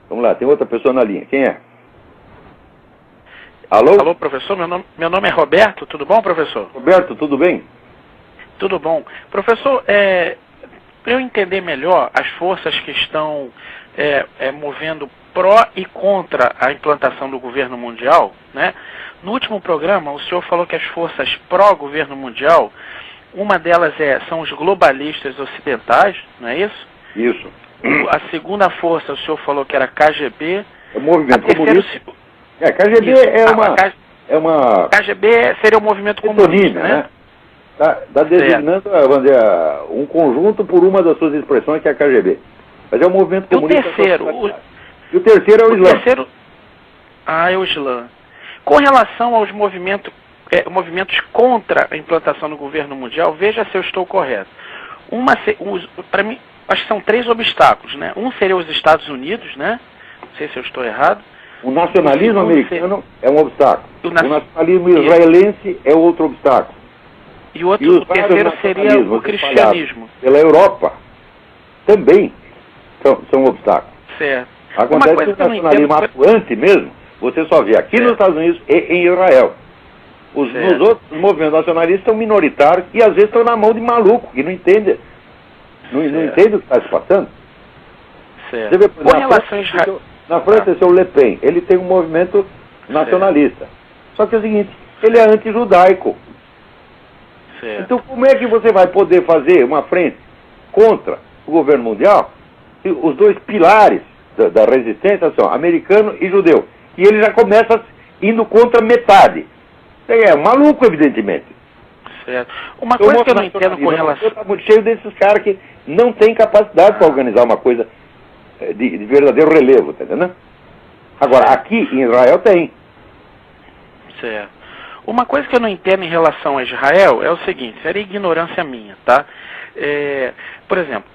Vamos lá, tem outra pessoa na linha. Quem é? Alô? Alô, professor, meu nome é Roberto, tudo bom, professor? Roberto, tudo bem? Tudo bom. Professor, para eu entender melhor as forças que estão movendo pró e contra a implantação do governo mundial, né? No último programa, o senhor falou que as forças pró-governo mundial, uma delas são os globalistas ocidentais, não é isso? Isso. A segunda força, o senhor falou que era KGB. É o movimento comunista. KGB isso. KGB seria o movimento comunista, né? Está designando, vamos dizer, um conjunto por uma das suas expressões, que é a KGB. Mas é o movimento comunista. E o terceiro é o Islã. É o Islã. Com relação aos movimentos contra a implantação do governo mundial, veja se eu estou correto. Para mim, acho que são 3 obstáculos, né? Um seria os Estados Unidos, né? Não sei se eu estou errado. O nacionalismo americano é um obstáculo. O nacionalismo israelense é outro obstáculo. E o terceiro seria o cristianismo. Pela Europa também são obstáculos. Certo. Acontece que o nacionalismo atuante mesmo, você só vê aqui nos Estados Unidos e em Israel. Nos outros movimentos nacionalistas são minoritários e às vezes estão na mão de maluco, que não entende. Não entende o que está se passando. Certo. Você vê, na França, esse é o Le Pen. Ele tem um movimento nacionalista. Só que é o seguinte, ele é anti-judaico. Então como é que você vai poder fazer uma frente contra o governo mundial se os dois pilares da resistência são americano e judeu? E ele já começa indo contra metade. É maluco, evidentemente. Certo. Uma coisa que eu não entendo com relação... Está muito cheio desses caras que não têm capacidade para organizar uma coisa de verdadeiro relevo, tá entendendo? Agora, aqui em Israel tem. Certo. Uma coisa que eu não entendo em relação a Israel é o seguinte, seria ignorância minha, tá? Por exemplo,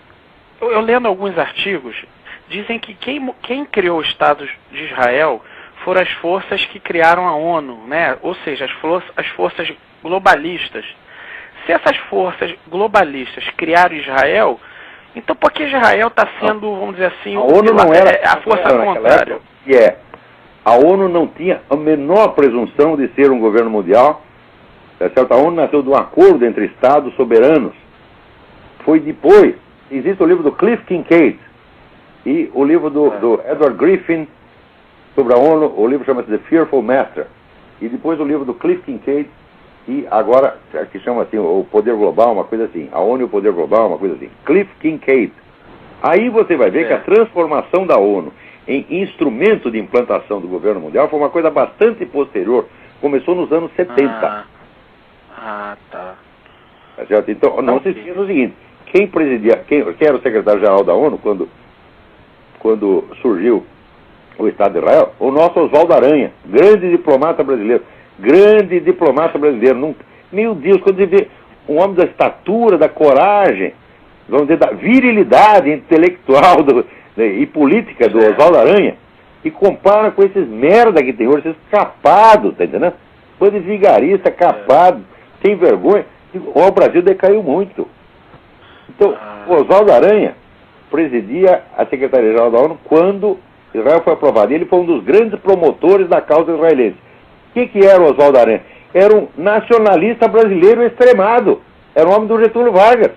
eu lendo alguns artigos, dizem que quem criou o Estado de Israel foram as forças que criaram a ONU, né? Ou seja, as forças globalistas. Se essas forças globalistas criaram Israel, então por que Israel está sendo, vamos dizer assim, a ONU não era a força contrária? A ONU não tinha a menor presunção de ser um governo mundial. A ONU nasceu de um acordo entre Estados soberanos. Foi depois. Existe o livro do Cliff Kincaid e o livro do Edward Griffin sobre a ONU. O livro chama-se The Fearful Master. E depois o livro do Cliff Kincaid e agora, que chama assim, o Poder Global, uma coisa assim. A ONU e o Poder Global, uma coisa assim. Cliff Kincaid. Aí você vai ver que a transformação da ONU em instrumento de implantação do governo mundial foi uma coisa bastante posterior. Começou nos anos 70. Tá. Tá certo? Então, não se esqueça o seguinte, quem era o secretário-geral da ONU quando surgiu o Estado de Israel? O nosso Oswaldo Aranha, grande diplomata brasileiro. Meu Deus, quando você vê um homem da estatura, da coragem, vamos dizer, da virilidade intelectual e política do Oswaldo Aranha, e compara com esses merda que tem hoje, esses capados, tá entendendo? Bando de vigarista, capado, sem vergonha. O Brasil decaiu muito. Então, o Oswaldo Aranha presidia a Secretaria-Geral da ONU quando Israel foi aprovado. Ele foi um dos grandes promotores da causa israelense. O que era o Oswaldo Aranha? Era um nacionalista brasileiro extremado. Era um homem do Getúlio Vargas.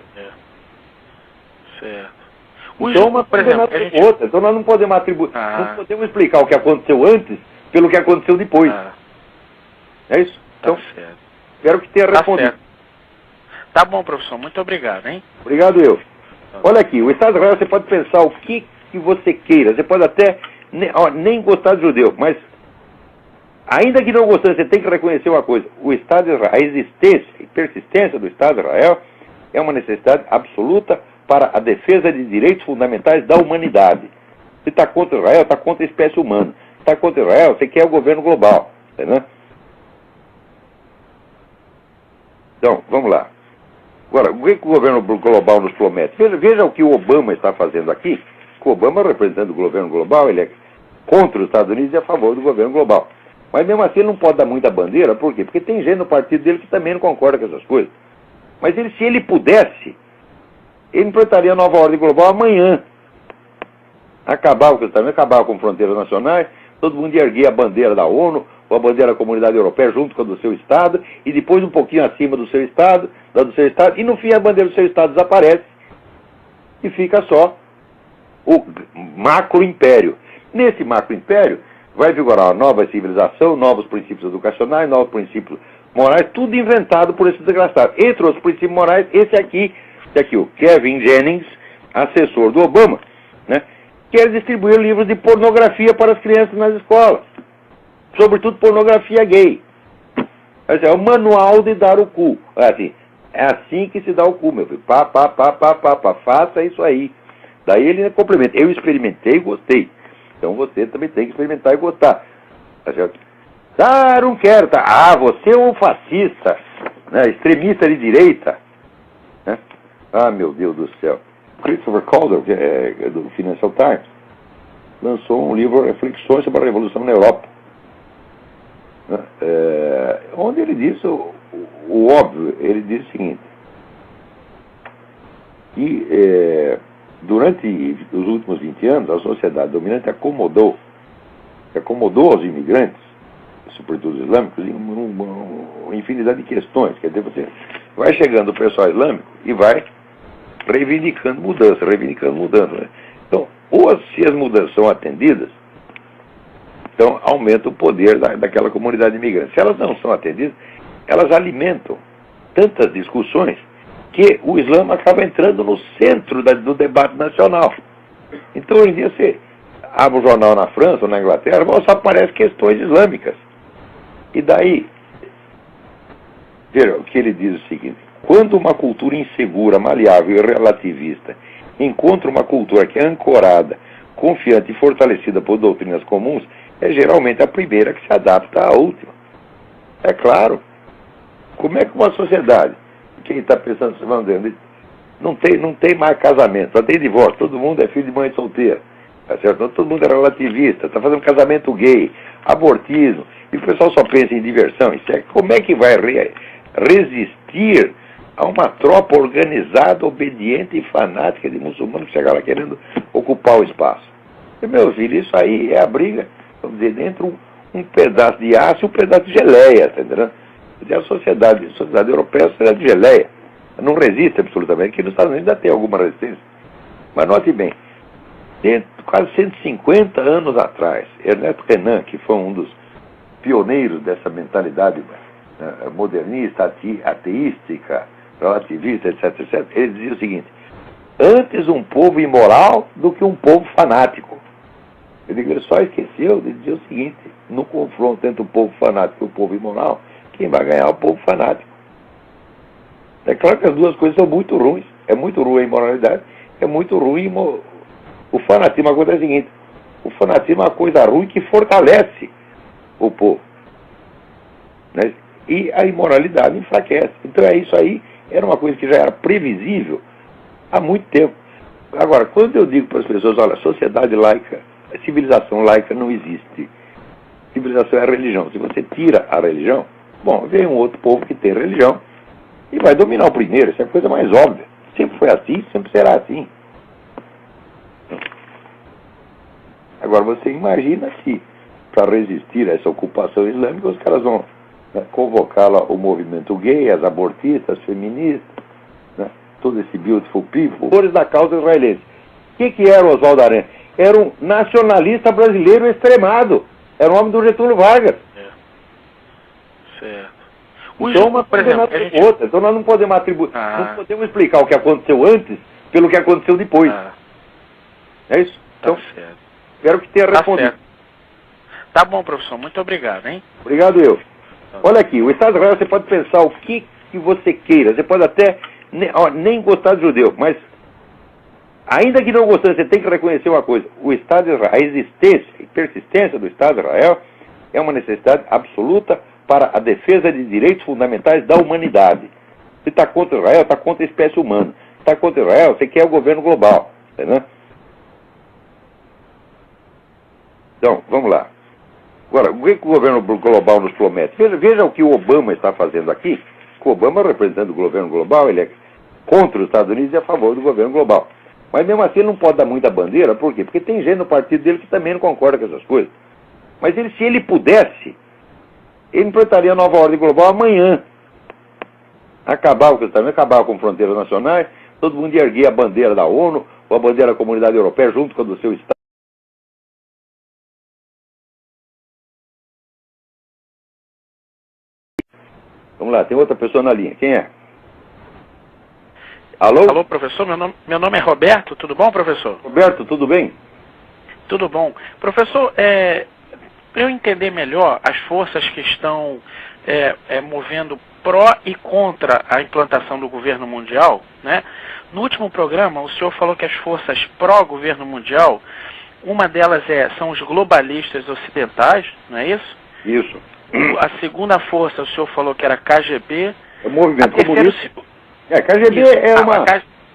Certo. Então, uma coisa é outra. Então, nós não podemos atribuir, não podemos explicar o que aconteceu antes pelo que aconteceu depois. É isso? Então, espero que tenha respondido. Tá bom, professor. Muito obrigado, hein? Obrigado eu. Olha aqui, o Estado de Israel, você pode pensar o que você queira. Você pode até nem gostar de judeu, mas ainda que não gostando, você tem que reconhecer uma coisa. O Estado de Israel, a existência e persistência do Estado de Israel é uma necessidade absoluta para a defesa de direitos fundamentais da humanidade. Se está contra Israel, está contra a espécie humana. Se está contra Israel, você quer o governo global. Entendeu? Então, vamos lá. Agora, o que o governo global nos promete? Veja o que o Obama está fazendo aqui. O Obama, representando o governo global, ele é contra os Estados Unidos e a favor do governo global. Mas mesmo assim ele não pode dar muita bandeira. Por quê? Porque tem gente no partido dele que também não concorda com essas coisas. Mas se ele pudesse, ele implantaria a nova ordem global amanhã. acabava com o Estado, acabava com fronteiras nacionais, todo mundo erguia a bandeira da ONU, ou a bandeira da Comunidade Europeia junto com a do seu Estado, e depois um pouquinho acima do seu Estado, e no fim a bandeira do seu Estado desaparece, e fica só o macro-império. Nesse macro-império vai vigorar uma nova civilização, novos princípios educacionais, novos princípios morais, tudo inventado por esses desgraçados. Entre os princípios morais, esse aqui, o Kevin Jennings, assessor do Obama, né, quer distribuir livros de pornografia para as crianças nas escolas, sobretudo pornografia gay. É o manual de dar o cu. É assim que se dá o cu, meu filho. Faça isso aí. Daí ele complementa. Eu experimentei e gostei. Então você também tem que experimentar e gostar. Tá certo? Ah, não quero, tá? Ah, você é um fascista, né? Extremista de direita. Né? Ah, meu Deus do céu. Christopher Calder, que é do Financial Times, lançou um livro, Reflexões sobre a Revolução na Europa. Onde ele diz o óbvio. Ele diz o seguinte, que durante os últimos 20 anos a sociedade dominante acomodou aos imigrantes, sobretudo os islâmicos, em uma infinidade de questões. Quer dizer, você vai chegando o pessoal islâmico e vai reivindicando mudança. Né? Então, se as mudanças são atendidas, então aumenta o poder daquela comunidade imigrante. Se elas não são atendidas, elas alimentam tantas discussões que o Islã acaba entrando no centro do debate nacional. Então, hoje em dia, você abre um jornal na França ou na Inglaterra, só aparecem questões islâmicas. E daí, veja, o que ele diz é o seguinte: quando uma cultura insegura, maleável e relativista encontra uma cultura que é ancorada, confiante e fortalecida por doutrinas comuns, é geralmente a primeira que se adapta à última. É claro. Como é que uma sociedade, quem está pensando, não tem mais casamento, só tem divórcio, todo mundo é filho de mãe solteira, tá certo? Todo mundo é relativista, está fazendo casamento gay, abortismo, e o pessoal só pensa em diversão. Como é que vai resistir a uma tropa organizada, obediente e fanática de muçulmanos que chegam lá querendo ocupar o espaço? E, meu filho, isso aí é a briga, vamos dizer, entre um pedaço de aço e um pedaço de geleia, tá entendendo? A sociedade europeia é a sociedade de geleia. Não resiste absolutamente. Aqui nos Estados Unidos ainda tem alguma resistência. Mas note bem, quase 150 anos atrás, Ernest Renan, que foi um dos pioneiros dessa mentalidade modernista, ateística, relativista, etc., ele dizia o seguinte: antes um povo imoral do que um povo fanático. Ele só esqueceu de dizer o seguinte: no confronto entre o povo fanático e o povo imoral, quem vai ganhar é o povo fanático. É claro que as duas coisas são muito ruins. É muito ruim a imoralidade, é muito ruim o fanatismo. A coisa é a seguinte: o fanatismo é uma coisa ruim que fortalece o povo, né? E a imoralidade enfraquece. Então isso aí era uma coisa que já era previsível há muito tempo. Agora, quando eu digo para as pessoas, olha, sociedade laica, civilização laica não existe. Civilização é a religião. Se você tira a religião, bom, vem um outro povo que tem religião e vai dominar o primeiro. Isso é a coisa mais óbvia. Sempre foi assim, sempre será assim. Agora, você imagina se, para resistir a essa ocupação islâmica, os caras vão convocar lá o movimento gay, as abortistas, as feministas, né, todo esse beautiful people, cores da causa israelense. O que era o Oswaldo Aranha? Era um nacionalista brasileiro extremado. Era o homem do Getúlio Vargas. Certo. Então, uma coisa é outra. Então, nós não podemos atribuir, não podemos explicar o que aconteceu antes pelo que aconteceu depois. É isso? Então, certo. Espero que tenha respondido. Certo. Tá bom, professor. Muito obrigado, hein? Obrigado eu. Olha aqui, o Estado de Israel, você pode pensar o que você queira. Você pode até nem gostar de judeu, mas ainda que não gostando, você tem que reconhecer uma coisa: o Estado de Israel, a existência e persistência do Estado de Israel é uma necessidade absoluta para a defesa de direitos fundamentais da humanidade. Se está contra Israel, está contra a espécie humana. Se está contra Israel, você quer o governo global. Entendeu? Então, vamos lá. Agora, o que o governo global nos promete? Veja o que o Obama está fazendo aqui. O Obama, representando o governo global, ele é contra os Estados Unidos e a favor do governo global. Mas mesmo assim ele não pode dar muita bandeira, por quê? Porque tem gente no partido dele que também não concorda com essas coisas. Mas ele, se ele pudesse, ele implantaria a nova ordem global amanhã. Acabava com isso também, acabava com fronteiras nacionais, todo mundo ia erguer a bandeira da ONU, ou a bandeira da Comunidade Europeia junto com a do seu Estado. Vamos lá, tem outra pessoa na linha. Quem é? Alô? Alô, professor, meu nome é Roberto, tudo bom, professor? Roberto, tudo bem? Tudo bom. Professor, para eu entender melhor as forças que estão movendo pró e contra a implantação do governo mundial, né? No último programa, o senhor falou que as forças pró-governo mundial, uma delas são os globalistas ocidentais, não é isso? Isso. A segunda força, o senhor falou que era KGB. É o movimento comunista. KGB isso,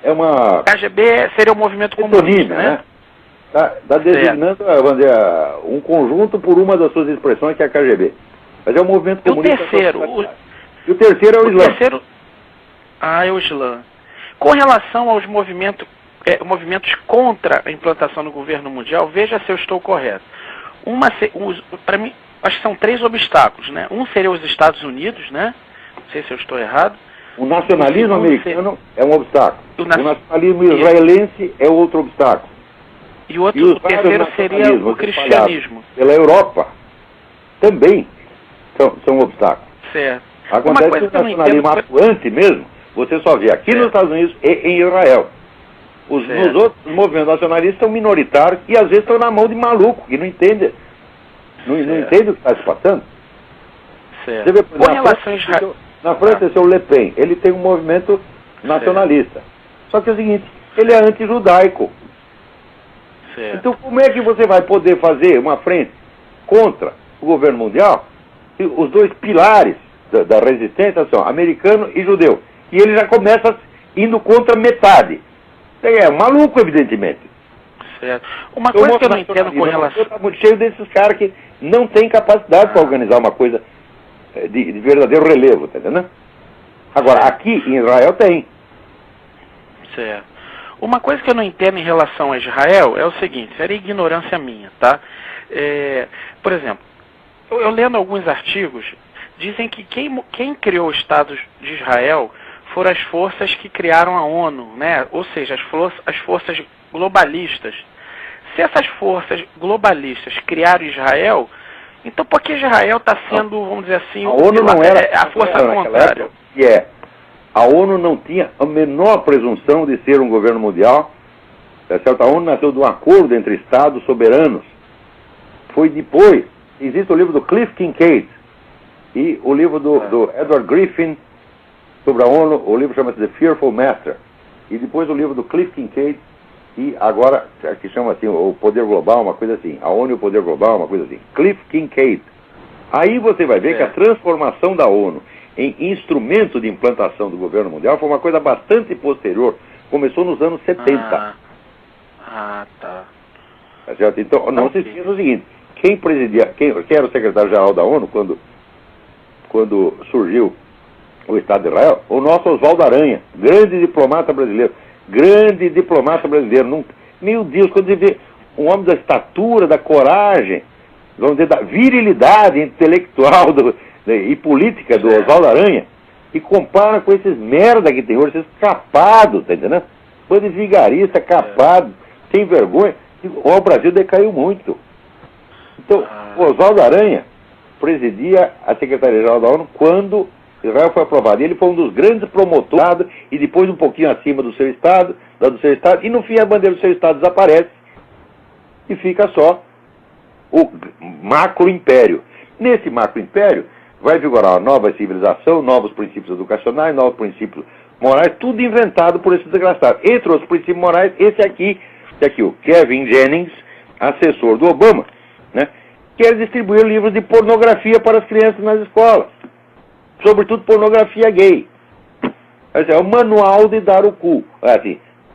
é uma... KGB seria o movimento comunista, né? Está designando, vamos dizer, um conjunto por uma das suas expressões, que é a KGB. Mas é o movimento comunista. E o terceiro? E o terceiro é o Islã. É o Islã. Com relação aos movimentos contra a implantação do governo mundial, veja se eu estou correto. Para mim, acho que são 3 obstáculos, né? Um seria os Estados Unidos, né? Não sei se eu estou errado. O nacionalismo americano é um obstáculo. O nacionalismo israelense é outro obstáculo. E o terceiro seria o cristianismo. Pela Europa também são obstáculos. Certo. Acontece que o nacionalismo atuante mesmo, você só vê aqui nos Estados Unidos e em Israel. Nos outros movimentos nacionalistas são minoritários e às vezes estão na mão de maluco, que não entende. Não entende o que está se passando. Certo. Você vê, na França, esse é o Le Pen, ele tem um movimento nacionalista. Só que é o seguinte, ele é anti-judaico. Então como é que você vai poder fazer uma frente contra o governo mundial se os dois pilares da resistência são americano e judeu? E ele já começa indo contra metade. É maluco, evidentemente. Certo. Uma coisa que eu não entendo com relação... Está muito cheio desses caras que não têm capacidade para organizar uma coisa de verdadeiro relevo, tá entendendo? Agora, aqui em Israel tem. Certo. Uma coisa que eu não entendo em relação a Israel é o seguinte, seria ignorância minha, tá? Por exemplo, eu lendo alguns artigos, dizem que quem criou o Estado de Israel foram as forças que criaram a ONU, né? Ou seja, as forças globalistas. Se essas forças globalistas criaram Israel, então por que Israel está sendo, vamos dizer assim, a ONU não era a força contrária? A ONU não tinha a menor presunção de ser um governo mundial. A ONU nasceu de um acordo entre Estados soberanos. Foi depois. Existe o livro do Cliff Kincaid e o livro do Edward Griffin sobre a ONU. O livro chama-se The Fearful Master. E depois o livro do Cliff Kincaid e agora, que chama assim, o Poder Global, uma coisa assim. A ONU e o Poder Global, uma coisa assim. Cliff Kincaid. Aí você vai ver que a transformação da ONU em instrumento de implantação do governo mundial foi uma coisa bastante posterior. Começou nos anos 70. Tá. Tá certo? Então, não se esqueça o seguinte, quem era o secretário-geral da ONU quando surgiu o Estado de Israel? O nosso Oswaldo Aranha, grande diplomata brasileiro. Meu Deus, quando você vê um homem da estatura, da coragem, vamos dizer, da virilidade intelectual e política do Oswaldo Aranha, e compara com esses merda que tem hoje, esses capados, tá entendendo? Bando de vigarista, capado, sem vergonha. O Brasil decaiu muito. Então, o Oswaldo Aranha presidia a Secretaria-Geral da ONU quando Israel foi aprovado. Ele foi um dos grandes promotores, e depois um pouquinho acima do seu Estado, e no fim a bandeira do seu Estado desaparece, e fica só o macro-império. Nesse macro-império, vai vigorar uma nova civilização, novos princípios educacionais, novos princípios morais, tudo inventado por esses desgraçados. Entre os princípios morais, esse aqui, o Kevin Jennings, assessor do Obama, né, quer distribuir livros de pornografia para as crianças nas escolas, sobretudo pornografia gay. É o manual de dar o cu.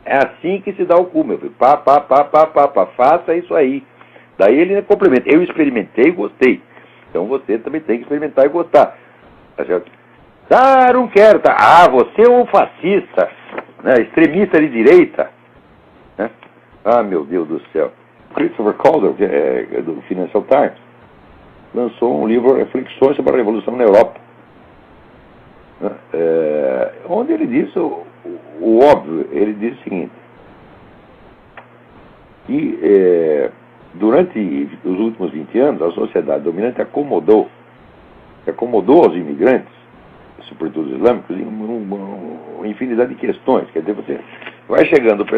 É assim que se dá o cu, meu filho. Faça isso aí. Daí ele complementa. Eu experimentei e gostei. Então você também tem que experimentar e gostar. Tá certo? Não quero, tá? Você é um fascista, né? Extremista de direita. né? Ah, meu Deus do céu. Christopher Calder, do Financial Times, lançou um livro, Reflexões sobre a Revolução na Europa, né? Onde ele diz o óbvio. Ele diz o seguinte, que durante os últimos 20 anos a sociedade dominante acomodou aos imigrantes, sobretudo os islâmicos, em uma infinidade de questões. Quer dizer, você vai chegando